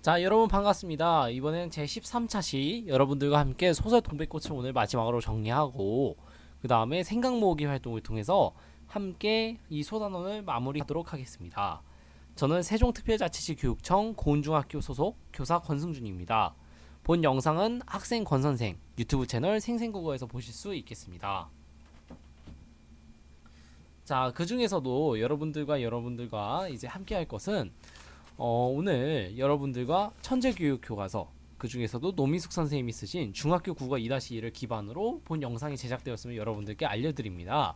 자, 여러분 반갑습니다. 이번엔 제 13차 시 여러분들과 함께 소설 동백꽃을 오늘 마지막으로 정리하고 그 다음에 생각 모으기 활동을 통해서 함께 이 소단원을 마무리하도록 하겠습니다. 저는 세종특별자치시 교육청 고운중학교 소속 교사 권승준입니다. 본 영상은 학생 권선생 유튜브 채널 생생국어에서 보실 수 있겠습니다. 자, 그 중에서도 여러분들과 이제 함께 할 것은 오늘 여러분들과 천재교육 교과서 그 중에서도 노민숙 선생님이 쓰신 중학교 국어 2-2를 기반으로 본 영상이 제작되었음을 여러분들께 알려드립니다.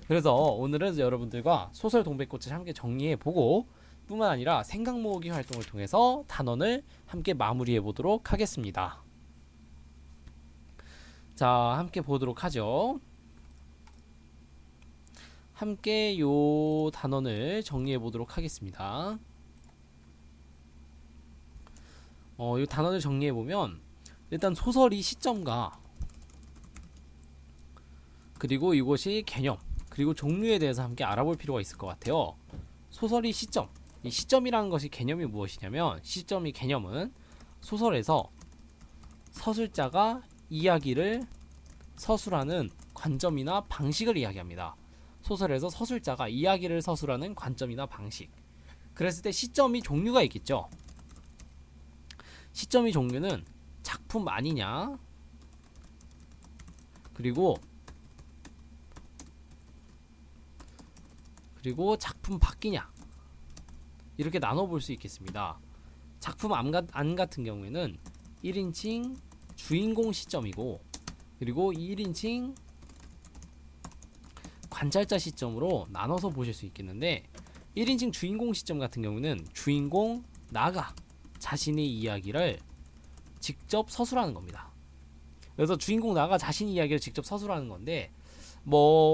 그래서 오늘은 여러분들과 소설 동백꽃을 함께 정리해보고 뿐만 아니라 생각 모으기 활동을 통해서 단원을 함께 마무리해보도록 하겠습니다. 자, 함께 보도록 하죠. 함께 요 단원을 정리해보도록 하겠습니다. 이 단원을 정리해보면 일단 소설이 시점과 그리고 이것이 개념 그리고 종류에 대해서 함께 알아볼 필요가 있을 것 같아요. 소설이 시점, 이 시점이라는 것이 개념이 무엇이냐면 시점이 개념은 소설에서 서술자가 이야기를 서술하는 관점이나 방식을 이야기합니다. 소설에서 서술자가 이야기를 서술하는 관점이나 방식. 그랬을 때 시점이 종류가 있겠죠. 시점의 종류는 작품 아니냐 그리고 작품 밖이냐 이렇게 나눠볼 수 있겠습니다. 작품 안 같은 경우에는 1인칭 주인공 시점이고 그리고 1인칭 관찰자 시점으로 나눠서 보실 수 있겠는데 1인칭 주인공 시점 같은 경우는 주인공 나가 자신의 이야기를 직접 서술하는 겁니다. 그래서 주인공 나가 자신의 이야기를 직접 서술하는 건데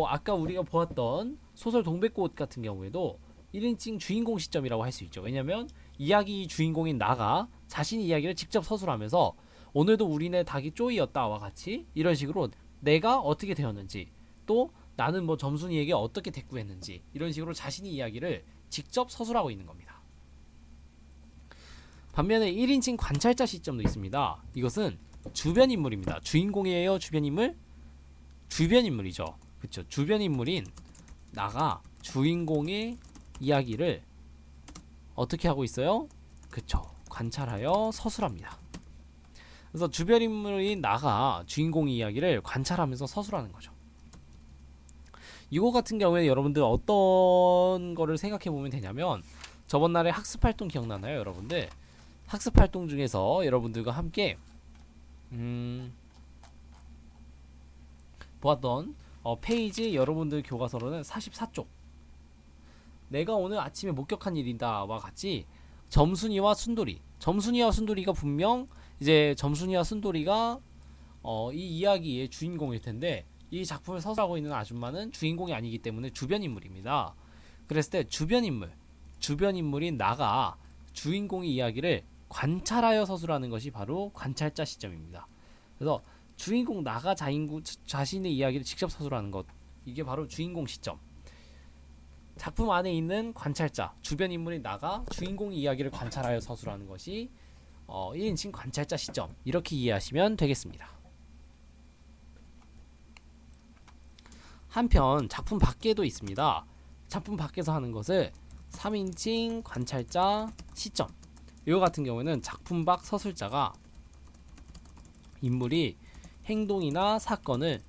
아까 우리가 보았던 소설 동백꽃 같은 경우에도 1인칭 주인공 시점이라고 할 수 있죠. 왜냐면 이야기 주인공인 나가 자신의 이야기를 직접 서술하면서 오늘도 우리네 닭이 쪼이였다와 같이 이런 식으로 내가 어떻게 되었는지 또 나는 점순이에게 어떻게 대꾸했는지 이런 식으로 자신의 이야기를 직접 서술하고 있는 겁니다. 반면에 1인칭 관찰자 시점도 있습니다. 이것은 주변 인물입니다. 주인공이에요? 주변 인물? 주변 인물이죠. 그쵸? 주변 인물인 나가 주인공의 이야기를 어떻게 하고 있어요? 그쵸? 관찰하여 서술합니다. 그래서 주변 인물인 나가 주인공의 이야기를 관찰하면서 서술하는 거죠. 이거 같은 경우에 여러분들 어떤 거를 생각해 보면 되냐면 저번 날에 학습 활동 기억나나요, 여러분들? 학습 활동 중에서 여러분들과 함께 보았던 페이지 여러분들 교과서로는 44쪽 내가 오늘 아침에 목격한 일이다와 같이 점순이와 순돌이가 분명 이제 점순이와 순돌이가 이 이야기의 주인공일 텐데 이 작품을 서술하고 있는 아줌마는 주인공이 아니기 때문에 주변 인물입니다. 그랬을 때 주변 인물인 나가 주인공의 이야기를 관찰하여 서술하는 것이 바로 관찰자 시점입니다. 그래서 주인공 나가 자신의 이야기를 직접 서술하는 것 이게 바로 주인공 시점. 작품 안에 있는 관찰자 주변 인물인 나가 주인공의 이야기를 관찰하여 서술하는 것이 1인칭 관찰자 시점 이렇게 이해하시면 되겠습니다. 한편 작품 밖에도 있습니다. 작품 밖에서 하는 것을 3인칭 관찰자 시점 이거 같은 경우에는 작품 밖 서술자가 인물이 행동이나 사건을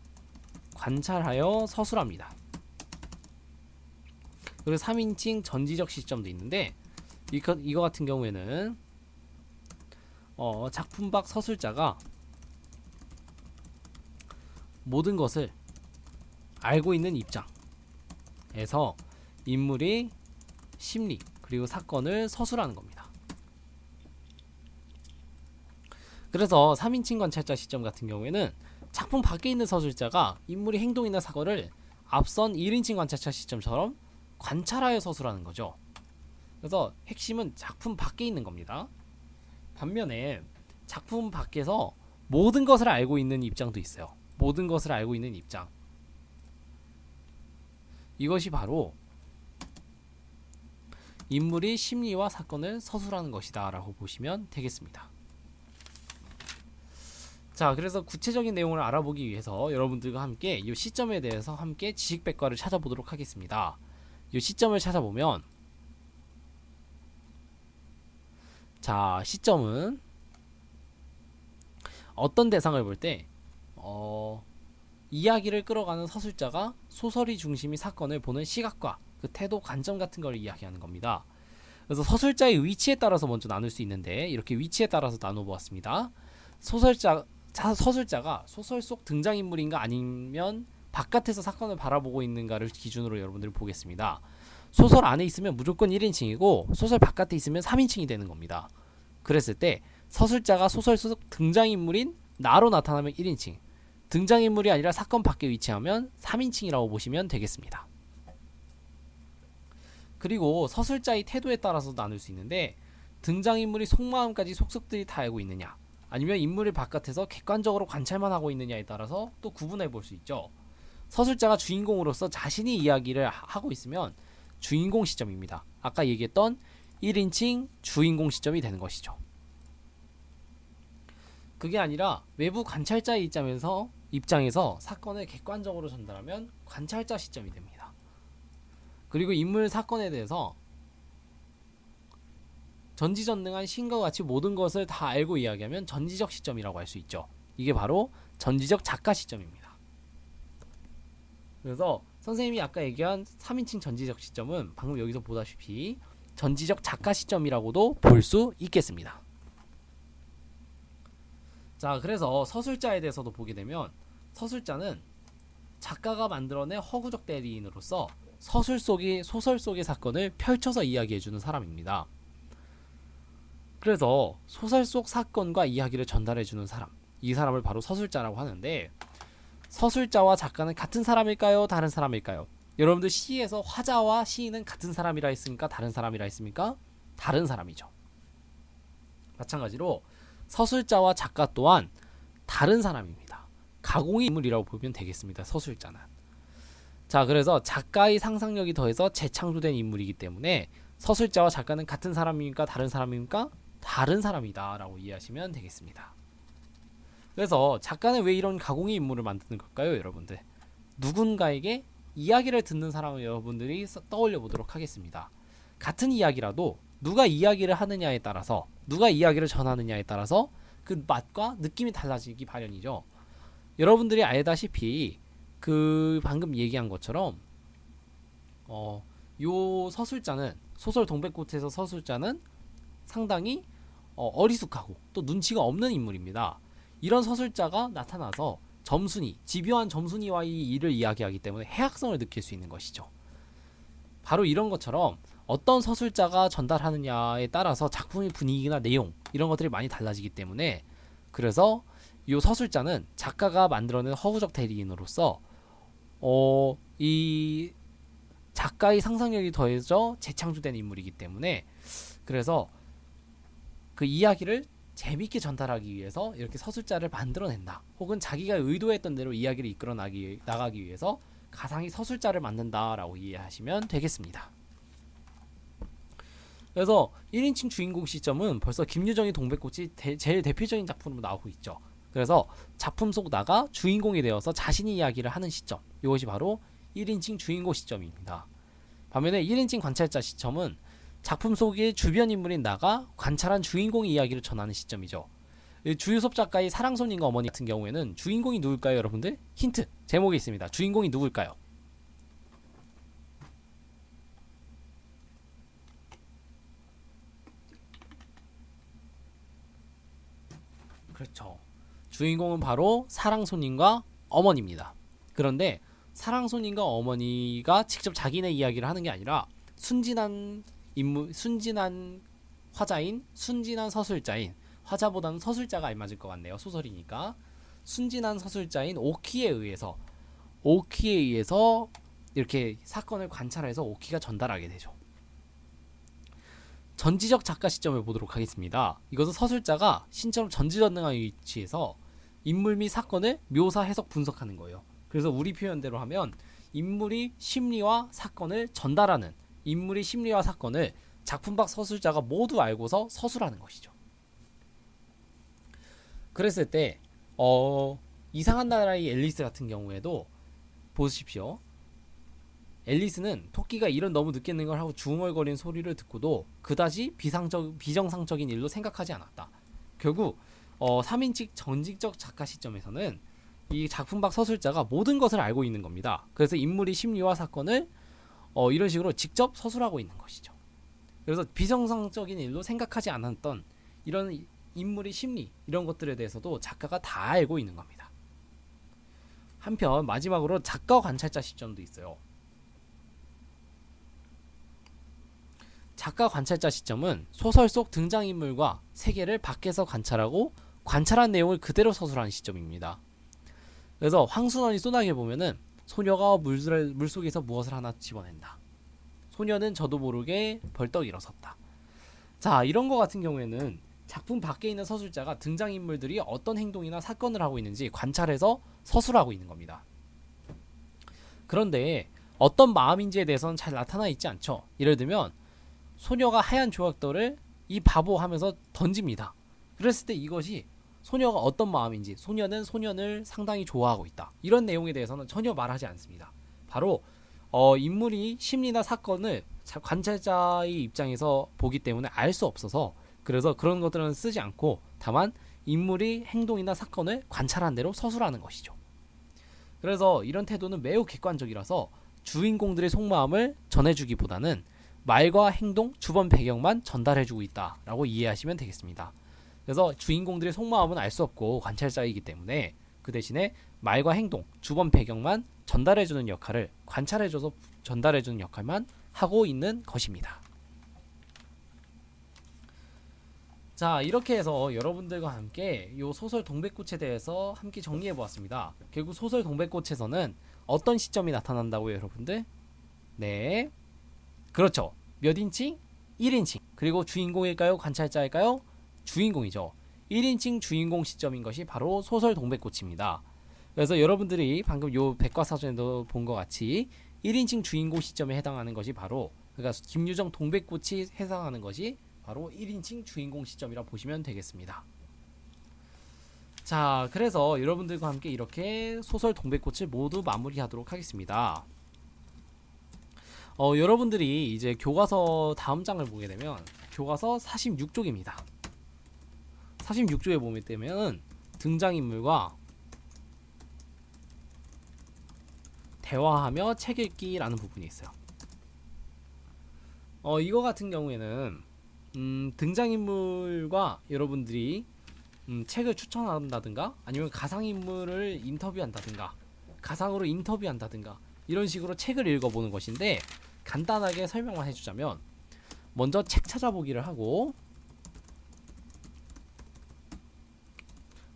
관찰하여 서술합니다. 그리고 3인칭 전지적 시점도 있는데 이거 같은 경우에는 작품 밖 서술자가 모든 것을 알고 있는 입장에서 인물의 심리 그리고 사건을 서술하는 겁니다. 그래서 3인칭 관찰자 시점 같은 경우에는 작품 밖에 있는 서술자가 인물의 행동이나 사고를 앞선 1인칭 관찰자 시점처럼 관찰하여 서술하는 거죠. 그래서 핵심은 작품 밖에 있는 겁니다. 반면에 작품 밖에서 모든 것을 알고 있는 입장도 있어요. 모든 것을 알고 있는 입장. 이것이 바로 인물이 심리와 사건을 서술하는 것이다 라고 보시면 되겠습니다. 자, 그래서 구체적인 내용을 알아보기 위해서 여러분들과 함께 이 시점에 대해서 함께 지식백과를 찾아보도록 하겠습니다. 이 시점을 찾아보면, 자, 시점은 어떤 대상을 볼 때 이야기를 끌어가는 서술자가 소설이 중심이 사건을 보는 시각과 그 태도, 관점 같은 걸 이야기하는 겁니다. 그래서 서술자의 위치에 따라서 먼저 나눌 수 있는데, 이렇게 위치에 따라서 나눠보았습니다. 서술자가 소설 속 등장인물인가 아니면 바깥에서 사건을 바라보고 있는가를 기준으로 여러분들이 보겠습니다. 소설 안에 있으면 무조건 1인칭이고 소설 바깥에 있으면 3인칭이 되는 겁니다. 그랬을 때 서술자가 소설 속 등장인물인 나로 나타나면 1인칭, 등장인물이 아니라 사건 밖에 위치하면 3인칭이라고 보시면 되겠습니다. 그리고 서술자의 태도에 따라서 나눌 수 있는데, 등장인물이 속마음까지 속속들이 다 알고 있느냐, 아니면 인물을 바깥에서 객관적으로 관찰만 하고 있느냐에 따라서 또 구분해 볼 수 있죠. 서술자가 주인공으로서 자신이 이야기를 하고 있으면 주인공 시점입니다. 아까 얘기했던 1인칭 주인공 시점이 되는 것이죠. 그게 아니라 외부 관찰자의 입장에서 사건을 객관적으로 전달하면 관찰자 시점이 됩니다. 그리고 인물 사건에 대해서 전지전능한 신과 같이 모든 것을 다 알고 이야기하면 전지적 시점이라고 할 수 있죠. 이게 바로 전지적 작가 시점입니다. 그래서 선생님이 아까 얘기한 3인칭 전지적 시점은 방금 여기서 보다시피 전지적 작가 시점이라고도 볼 수 있겠습니다. 자, 그래서 서술자에 대해서도 보게 되면, 서술자는 작가가 만들어낸 허구적 대리인으로서 소설 속의 사건을 펼쳐서 이야기해주는 사람입니다. 그래서 소설 속 사건과 이야기를 전달해주는 사람, 이 사람을 바로 서술자라고 하는데, 서술자와 작가는 같은 사람일까요? 다른 사람일까요? 여러분들 시에서 화자와 시인은 같은 사람이라 했습니까? 다른 사람이라 했습니까? 다른 사람이죠. 마찬가지로 서술자와 작가 또한 다른 사람입니다. 가공의 인물이라고 보면 되겠습니다. 서술자는. 자, 그래서 작가의 상상력이 더해서 재창조된 인물이기 때문에 서술자와 작가는 같은 사람입니까? 다른 사람입니까? 다른 사람이다 라고 이해하시면 되겠습니다. 그래서 작가는 왜 이런 가공의 인물을 만드는 걸까요, 여러분들? 누군가에게 이야기를 듣는 사람을 여러분들이 떠올려 보도록 하겠습니다. 같은 이야기라도 누가 이야기를 하느냐에 따라서, 누가 이야기를 전하느냐에 따라서 그 맛과 느낌이 달라지기 마련이죠. 여러분들이 알다시피 그 방금 얘기한 것처럼 요 서술자는, 소설 동백꽃에서 서술자는 상당히 어리숙하고 또 눈치가 없는 인물입니다. 이런 서술자가 나타나서 집요한 점순이와의 일을 이야기하기 때문에 해악성을 느낄 수 있는 것이죠. 바로 이런 것처럼 어떤 서술자가 전달하느냐에 따라서 작품의 분위기나 내용, 이런 것들이 많이 달라지기 때문에, 그래서 이 서술자는 작가가 만들어낸 허구적 대리인으로서 이 작가의 상상력이 더해져 재창조된 인물이기 때문에, 그래서 그 이야기를 재밌게 전달하기 위해서 이렇게 서술자를 만들어낸다, 혹은 자기가 의도했던 대로 이야기를 이끌어 나가기 위해서 가상의 서술자를 만든다라고 이해하시면 되겠습니다. 그래서 1인칭 주인공 시점은 벌써 김유정의 동백꽃이 제일 대표적인 작품으로 나오고 있죠. 그래서 작품 속 나가 주인공이 되어서 자신이 이야기를 하는 시점, 이것이 바로 1인칭 주인공 시점입니다. 반면에 1인칭 관찰자 시점은 작품 속의 주변 인물인 나가 관찰한 주인공의 이야기를 전하는 시점이죠. 주유섭 작가의 사랑손님과 어머니 같은 경우에는 주인공이 누굴까요, 여러분들? 힌트, 제목에 있습니다. 주인공이 누굴까요? 그렇죠. 주인공은 바로 사랑손님과 어머니입니다. 그런데 사랑손님과 어머니가 직접 자기네 이야기를 하는 게 아니라 순진한 화자인, 순진한 서술자인, 화자보다는 서술자가 알맞을 것 같네요. 소설이니까. 순진한 서술자인 오키에 의해서 이렇게 사건을 관찰해서 오키가 전달하게 되죠. 전지적 작가 시점을 보도록 하겠습니다. 이것은 서술자가 신처럼 전지전능한 위치에서 인물 및 사건을 묘사, 해석, 분석하는 거예요. 그래서 우리 표현대로 하면 인물이 심리와 사건을 전달하는, 인물이 심리와 사건을 작품 밖 서술자가 모두 알고서 서술하는 것이죠. 그랬을 때 이상한 나라의 앨리스 같은 경우에도 보십시오. 앨리스는 토끼가 이런 너무 늦게 있는 걸 하고 중얼거리는 소리를 듣고도 그다지 비정상적인 일로 생각하지 않았다. 결국 3인칭 전직적 작가 시점에서는 이 작품 밖 서술자가 모든 것을 알고 있는 겁니다. 그래서 인물의 심리와 사건을 이런 식으로 직접 서술하고 있는 것이죠. 그래서 비정상적인 일로 생각하지 않았던 이런 인물의 심리 이런 것들에 대해서도 작가가 다 알고 있는 겁니다. 한편 마지막으로 작가 관찰자 시점도 있어요. 작가 관찰자 시점은 소설 속 등장인물과 세계를 밖에서 관찰하고 관찰한 내용을 그대로 서술하는 시점입니다. 그래서 황순원이 소나기를 보면은 소녀가 물속에서 무엇을 하나 집어낸다. 소녀는 저도 모르게 벌떡 일어섰다. 자, 이런 거 같은 경우에는 작품 밖에 있는 서술자가 등장인물들이 어떤 행동이나 사건을 하고 있는지 관찰해서 서술하고 있는 겁니다. 그런데 어떤 마음인지에 대해서는 잘 나타나 있지 않죠. 예를 들면 소녀가 하얀 조약돌을 이 바보 하면서 던집니다. 그랬을 때 이것이 소녀가 어떤 마음인지, 소녀는 소년을 상당히 좋아하고 있다, 이런 내용에 대해서는 전혀 말하지 않습니다. 바로 인물이 심리나 사건을 관찰자의 입장에서 보기 때문에 알 수 없어서, 그래서 그런 것들은 쓰지 않고 다만 인물이 행동이나 사건을 관찰한 대로 서술하는 것이죠. 그래서 이런 태도는 매우 객관적이라서 주인공들의 속마음을 전해주기보다는 말과 행동, 주변 배경만 전달해주고 있다라고 이해하시면 되겠습니다. 그래서 주인공들의 속마음은 알 수 없고 관찰자이기 때문에 그 대신에 말과 행동, 주변 배경만 전달해주는 역할을, 관찰해줘서 전달해주는 역할만 하고 있는 것입니다. 자, 이렇게 해서 여러분들과 함께 이 소설 동백꽃에 대해서 함께 정리해보았습니다. 결국 소설 동백꽃에서는 어떤 시점이 나타난다고요, 여러분들? 네, 그렇죠. 몇 인칭? 1인칭. 그리고 주인공일까요? 관찰자일까요? 주인공이죠. 1인칭 주인공 시점인 것이 바로 소설 동백꽃입니다. 그래서 여러분들이 방금 요 백과사전에도 본 것 같이 1인칭 주인공 시점에 해당하는 것이 바로, 그러니까 김유정 동백꽃이 해당하는 것이 바로 1인칭 주인공 시점이라 보시면 되겠습니다. 자, 그래서 여러분들과 함께 이렇게 소설 동백꽃을 모두 마무리하도록 하겠습니다. 여러분들이 이제 교과서 다음 장을 보게 되면 교과서 46쪽입니다. 46쪽에 보면 되면 등장인물과 대화하며 책 읽기라는 부분이 있어요. 이거 같은 경우에는 등장인물과 여러분들이 책을 추천한다든가 아니면 가상인물을 인터뷰한다든가 가상으로 인터뷰한다든가 이런 식으로 책을 읽어보는 것인데, 간단하게 설명만 해주자면 먼저 책 찾아보기를 하고,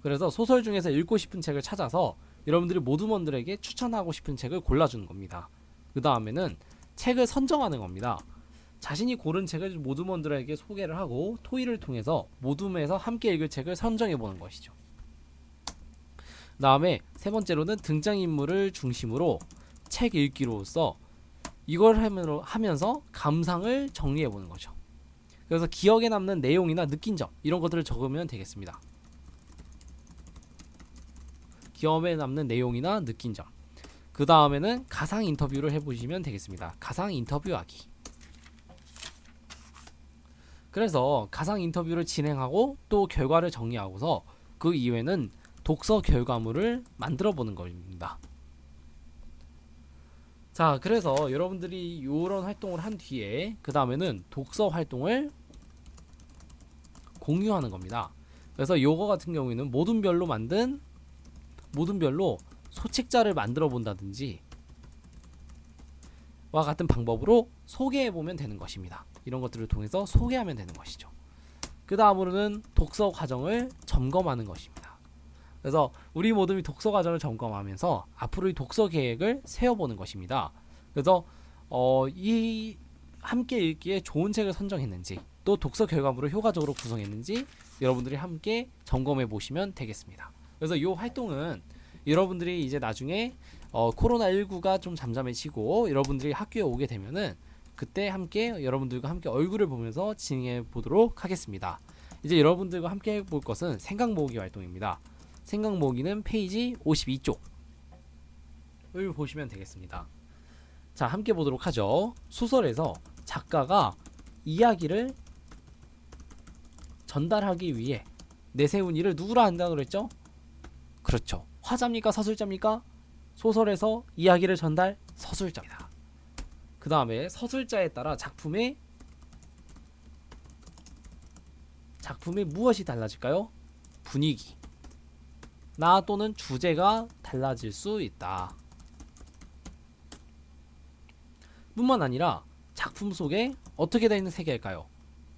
그래서 소설 중에서 읽고 싶은 책을 찾아서 여러분들이 모두먼들에게 추천하고 싶은 책을 골라주는 겁니다. 그 다음에는 책을 선정하는 겁니다. 자신이 고른 책을 모두먼들에게 소개를 하고 토의를 통해서 모둠에서 함께 읽을 책을 선정해보는 것이죠. 그 다음에 세 번째로는 등장인물을 중심으로 책 읽기로서 이걸 하면서 감상을 정리해보는 거죠. 그래서 기억에 남는 내용이나 느낀 점 이런 것들을 적으면 되겠습니다. 기억에 남는 내용이나 느낀 점. 그 다음에는 가상 인터뷰를 해보시면 되겠습니다. 가상 인터뷰하기. 그래서 가상 인터뷰를 진행하고 또 결과를 정리하고서 그 이후에는 독서 결과물을 만들어 보는 겁니다. 자, 그래서 여러분들이 이런 활동을 한 뒤에 그 다음에는 독서 활동을 공유하는 겁니다. 그래서 요거 같은 경우에는 모둠별로 소책자를 만들어 본다든지 와 같은 방법으로 소개해 보면 되는 것입니다. 이런 것들을 통해서 소개하면 되는 것이죠. 그 다음으로는 독서 과정을 점검하는 것입니다. 그래서 우리 모둠이 독서 과정을 점검하면서 앞으로의 독서 계획을 세워보는 것입니다. 그래서 이 함께 읽기에 좋은 책을 선정했는지 또 독서 결과물을 효과적으로 구성했는지 여러분들이 함께 점검해 보시면 되겠습니다. 그래서 이 활동은 여러분들이 이제 나중에 코로나19가 좀 잠잠해지고 여러분들이 학교에 오게 되면은 그때 함께 여러분들과 함께 얼굴을 보면서 진행해 보도록 하겠습니다. 이제 여러분들과 함께 해볼 것은 생각 모으기 활동입니다. 생각 모으기는 페이지 52쪽을 보시면 되겠습니다. 자, 함께 보도록 하죠. 소설에서 작가가 이야기를 전달하기 위해 내세운 일을 누구라 한다고 그랬죠? 그렇죠. 화자입니까? 서술자입니까? 소설에서 이야기를 전달 서술자입니다. 그 다음에 서술자에 따라 작품의 무엇이 달라질까요? 분위기 나 또는 주제가 달라질 수 있다. 뿐만 아니라 작품 속에 어떻게 되어 있는 세계일까요?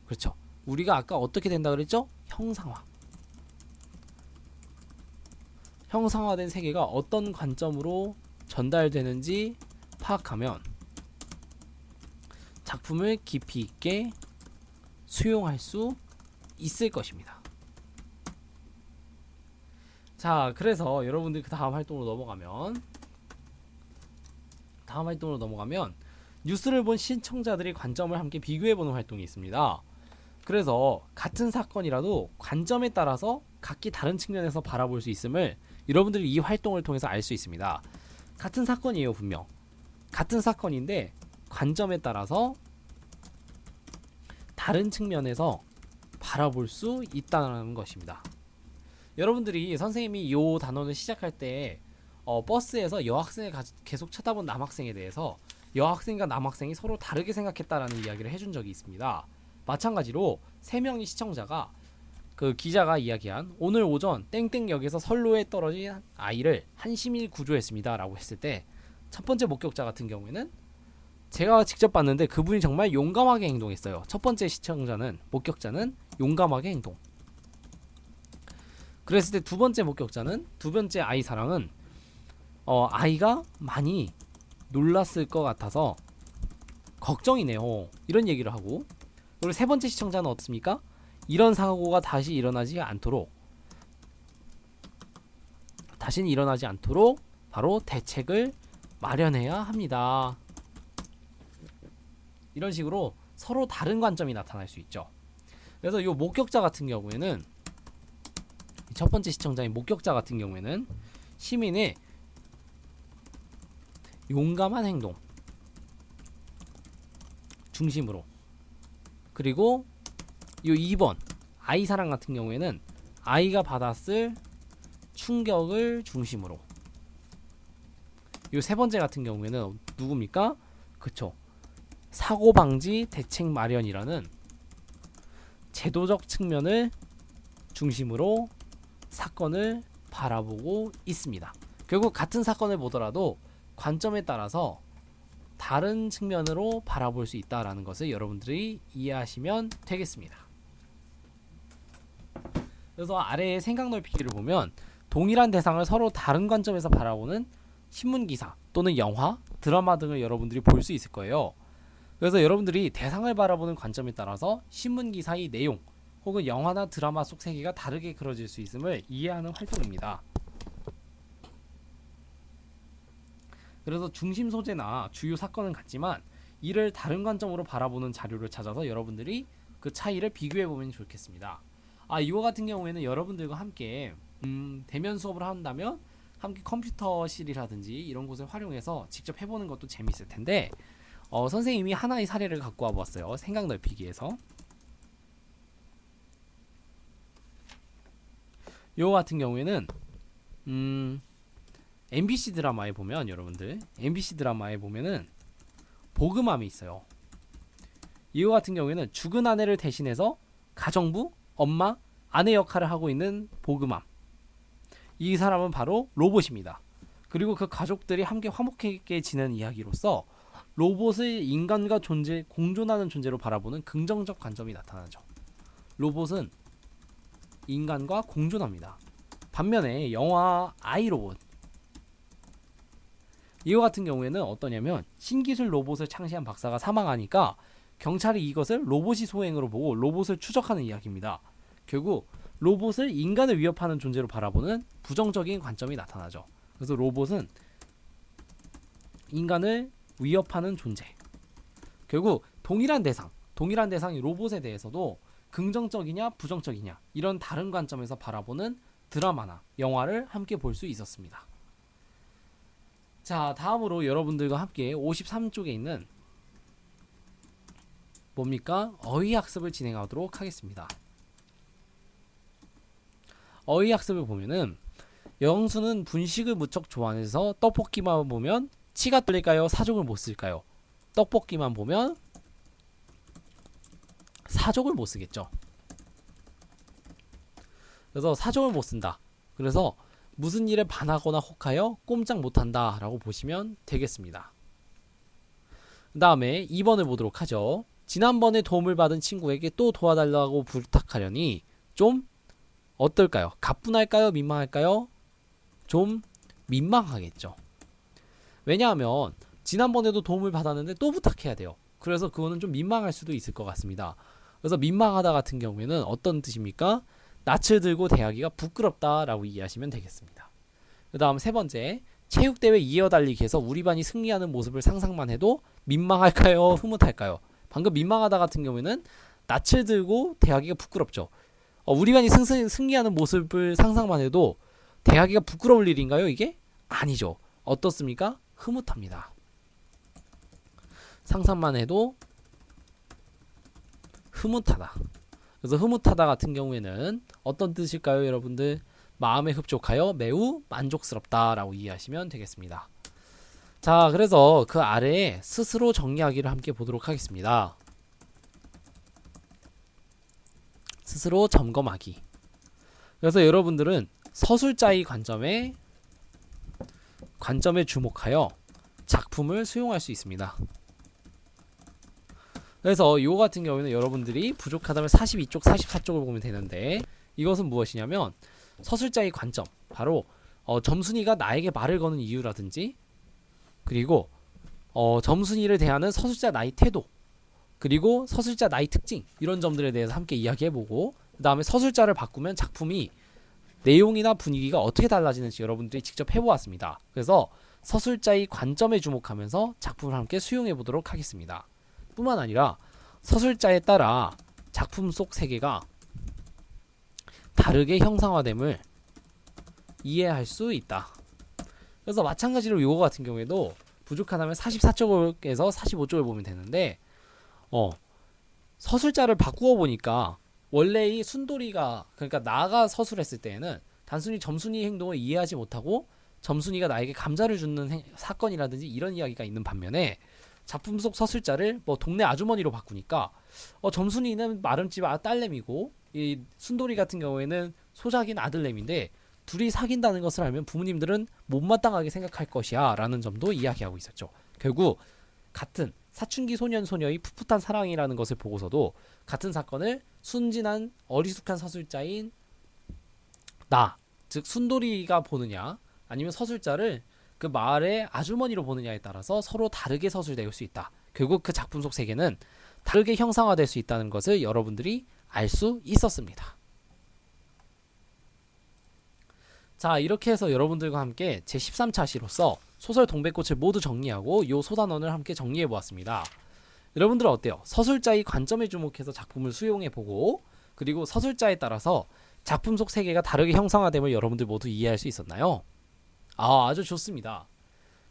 그렇죠. 우리가 아까 어떻게 된다 그랬죠? 형상화된 세계가 어떤 관점으로 전달되는지 파악하면 작품을 깊이 있게 수용할 수 있을 것입니다. 자, 그래서 여러분들 그 다음 활동으로 넘어가면 뉴스를 본 시청자들의 관점을 함께 비교해보는 활동이 있습니다. 그래서 같은 사건이라도 관점에 따라서 각기 다른 측면에서 바라볼 수 있음을 여러분들이 이 활동을 통해서 알 수 있습니다. 같은 사건이에요. 분명 같은 사건인데 관점에 따라서 다른 측면에서 바라볼 수 있다는 것입니다. 여러분들이 선생님이 이 단원을 시작할 때 버스에서 여학생을 계속 쳐다본 남학생에 대해서 여학생과 남학생이 서로 다르게 생각했다라는 이야기를 해준 적이 있습니다. 마찬가지로 3명의 시청자가 그 기자가 이야기한 오늘 오전 땡땡역에서 선로에 떨어진 아이를 한심히 구조했습니다 라고 했을 때 첫 번째 목격자 같은 경우에는 제가 직접 봤는데 그분이 정말 용감하게 행동했어요. 첫 번째 목격자는 용감하게 행동. 그랬을 때 두 번째 아이 사랑은 아이가 많이 놀랐을 것 같아서 걱정이네요 이런 얘기를 하고, 그리고 세 번째 시청자는 어떻습니까? 이런 사고가 다시는 일어나지 않도록 바로 대책을 마련해야 합니다. 이런 식으로 서로 다른 관점이 나타날 수 있죠. 그래서 이 목격자 같은 경우에는 첫 번째 시청자인 목격자 같은 경우에는 시민의 용감한 행동 중심으로, 그리고 이 2번 아이 사랑 같은 경우에는 아이가 받았을 충격을 중심으로, 이 세 번째 같은 경우에는 누굽니까? 그쵸, 사고 방지 대책 마련이라는 제도적 측면을 중심으로 사건을 바라보고 있습니다. 결국 같은 사건을 보더라도 관점에 따라서 다른 측면으로 바라볼 수 있다라는 것을 여러분들이 이해하시면 되겠습니다. 그래서 아래의 생각 넓히기를 보면 동일한 대상을 서로 다른 관점에서 바라보는 신문기사 또는 영화, 드라마 등을 여러분들이 볼 수 있을 거예요. 그래서 여러분들이 대상을 바라보는 관점에 따라서 신문기사의 내용 혹은 영화나 드라마 속 세계가 다르게 그려질 수 있음을 이해하는 활동입니다. 그래서 중심 소재나 주요 사건은 같지만 이를 다른 관점으로 바라보는 자료를 찾아서 여러분들이 그 차이를 비교해보면 좋겠습니다. 이거 같은 경우에는 여러분들과 함께 대면 수업을 한다면 함께 컴퓨터실이라든지 이런 곳을 활용해서 직접 해보는 것도 재밌을 텐데 선생님이 하나의 사례를 갖고 와봤어요. 생각 넓히기에서. 요 같은 경우에는 MBC 드라마에 보면 보금함이 있어요. 이거 같은 경우에는 죽은 아내를 대신해서 가정부, 엄마, 아내 역할을 하고 있는 보금함. 이 사람은 바로 로봇입니다. 그리고 그 가족들이 함께 화목하게 지내는 이야기로서 로봇을 인간과 공존하는 존재로 바라보는 긍정적 관점이 나타나죠. 로봇은 인간과 공존합니다. 반면에 영화 아이로봇, 이거 같은 경우에는 어떠냐면 신기술 로봇을 창시한 박사가 사망하니까 경찰이 이것을 로봇이 소행으로 보고 로봇을 추적하는 이야기입니다. 결국 로봇을 인간을 위협하는 존재로 바라보는 부정적인 관점이 나타나죠. 그래서 로봇은 인간을 위협하는 존재. 결국 동일한 대상이 로봇에 대해서도 긍정적이냐 부정적이냐 이런 다른 관점에서 바라보는 드라마나 영화를 함께 볼 수 있었습니다. 자, 다음으로 여러분들과 함께 53쪽에 있는 뭡니까? 어휘학습을 진행하도록 하겠습니다. 어휘학습을 보면은 영수는 분식을 무척 좋아해서 떡볶이만 보면 치가 떨릴까요? 사족을 못 쓸까요? 떡볶이만 보면 사족을 못 쓰겠죠. 그래서 사족을 못 쓴다. 그래서 무슨 일에 반하거나 혹하여 꼼짝 못한다 라고 보시면 되겠습니다. 그 다음에 2번을 보도록 하죠. 지난번에 도움을 받은 친구에게 또 도와달라고 부탁하려니 좀 어떨까요? 가뿐할까요? 민망할까요? 좀 민망하겠죠. 왜냐하면 지난번에도 도움을 받았는데 또 부탁해야 돼요. 그래서 그거는 좀 민망할 수도 있을 것 같습니다. 그래서 민망하다 같은 경우에는 어떤 뜻입니까? 낯을 들고 대하기가 부끄럽다라고 이해하시면 되겠습니다. 그 다음 세 번째, 체육대회 이어달리기에서 우리 반이 승리하는 모습을 상상만 해도 민망할까요? 흐뭇할까요? 방금 민망하다 같은 경우에는 낯을 들고 대하기가 부끄럽죠. 우리 반이 승리하는 모습을 상상만 해도 대하기가 부끄러울 일인가요? 이게? 아니죠. 어떻습니까? 흐뭇합니다. 상상만 해도 흐뭇하다. 그래서 흐뭇하다 같은 경우에는 어떤 뜻일까요, 여러분들? 마음에 흡족하여 매우 만족스럽다 라고 이해하시면 되겠습니다. 자, 그래서 그 아래에 스스로 정리하기를 함께 보도록 하겠습니다. 스스로 점검하기. 그래서 여러분들은 서술자의 관점에 주목하여 작품을 수용할 수 있습니다. 그래서 요 같은 경우에는 여러분들이 부족하다면 42쪽, 44쪽을 보면 되는데 이것은 무엇이냐면 서술자의 관점, 바로 점순이가 나에게 말을 거는 이유라든지 그리고 점순이를 대하는 서술자 나의 태도 그리고 서술자 나의 특징 이런 점들에 대해서 함께 이야기해보고 그 다음에 서술자를 바꾸면 작품이 내용이나 분위기가 어떻게 달라지는지 여러분들이 직접 해보았습니다. 그래서 서술자의 관점에 주목하면서 작품을 함께 수용해보도록 하겠습니다. 뿐만 아니라 서술자에 따라 작품 속 세계가 다르게 형상화됨을 이해할 수 있다. 그래서 마찬가지로 요거 같은 경우에도 부족하다면 44쪽에서 45쪽을 보면 되는데 서술자를 바꾸어 보니까 원래 이 순돌이가 그러니까 나가 서술했을 때에는 단순히 점순이 행동을 이해하지 못하고 점순이가 나에게 감자를 주는 사건이라든지 이런 이야기가 있는 반면에 작품 속 서술자를 뭐 동네 아주머니로 바꾸니까 점순이는 마름집 딸내미고 이 순돌이 같은 경우에는 소작인 아들내미인데 둘이 사귄다는 것을 알면 부모님들은 못마땅하게 생각할 것이야 라는 점도 이야기하고 있었죠. 결국 같은 사춘기 소년 소녀의 풋풋한 사랑이라는 것을 보고서도 같은 사건을 순진한 어리숙한 서술자인 나, 즉 순돌이가 보느냐 아니면 서술자를 그 마을의 아주머니로 보느냐에 따라서 서로 다르게 서술될 수 있다. 결국 그 작품 속 세계는 다르게 형상화될 수 있다는 것을 여러분들이 알 수 있었습니다. 자, 이렇게 해서 여러분들과 함께 제13차 시로서 소설 동백꽃을 모두 정리하고 요 소단원을 함께 정리해 보았습니다. 여러분들은 어때요? 서술자의 관점에 주목해서 작품을 수용해 보고 그리고 서술자에 따라서 작품 속 세계가 다르게 형상화됨을 여러분들 모두 이해할 수 있었나요? 아주 좋습니다.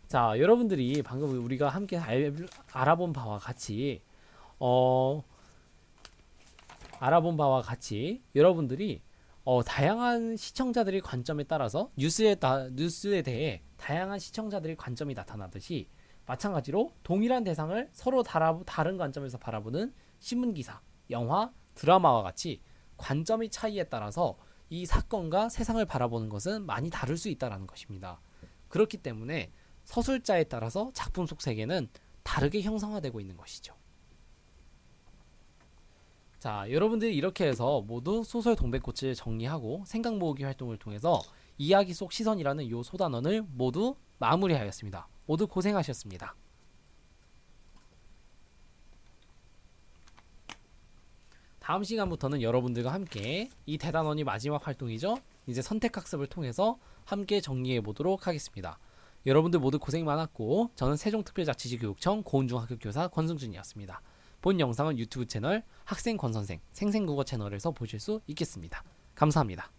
자, 여러분들이 방금 우리가 함께 알아본 바와 같이 여러분들이 다양한 시청자들의 관점에 따라서 뉴스에 대해 다양한 시청자들의 관점이 나타나듯이 마찬가지로 동일한 대상을 서로 다른 관점에서 바라보는 신문기사, 영화, 드라마와 같이 관점의 차이에 따라서 이 사건과 세상을 바라보는 것은 많이 다를 수 있다는 것입니다. 그렇기 때문에 서술자에 따라서 작품 속 세계는 다르게 형성화되고 있는 것이죠. 자, 여러분들이 이렇게 해서 모두 소설 동백꽃을 정리하고 생각 모으기 활동을 통해서 이야기 속 시선이라는 요 소단원을 모두 마무리하였습니다. 모두 고생하셨습니다. 다음 시간부터는 여러분들과 함께 이 대단원이 마지막 활동이죠. 이제 선택학습을 통해서 함께 정리해 보도록 하겠습니다. 여러분들 모두 고생 많았고 저는 세종특별자치시 교육청 고은중학교교사 권승준이었습니다. 본 영상은 유튜브 채널 학생 권선생 생생국어 채널에서 보실 수 있겠습니다. 감사합니다.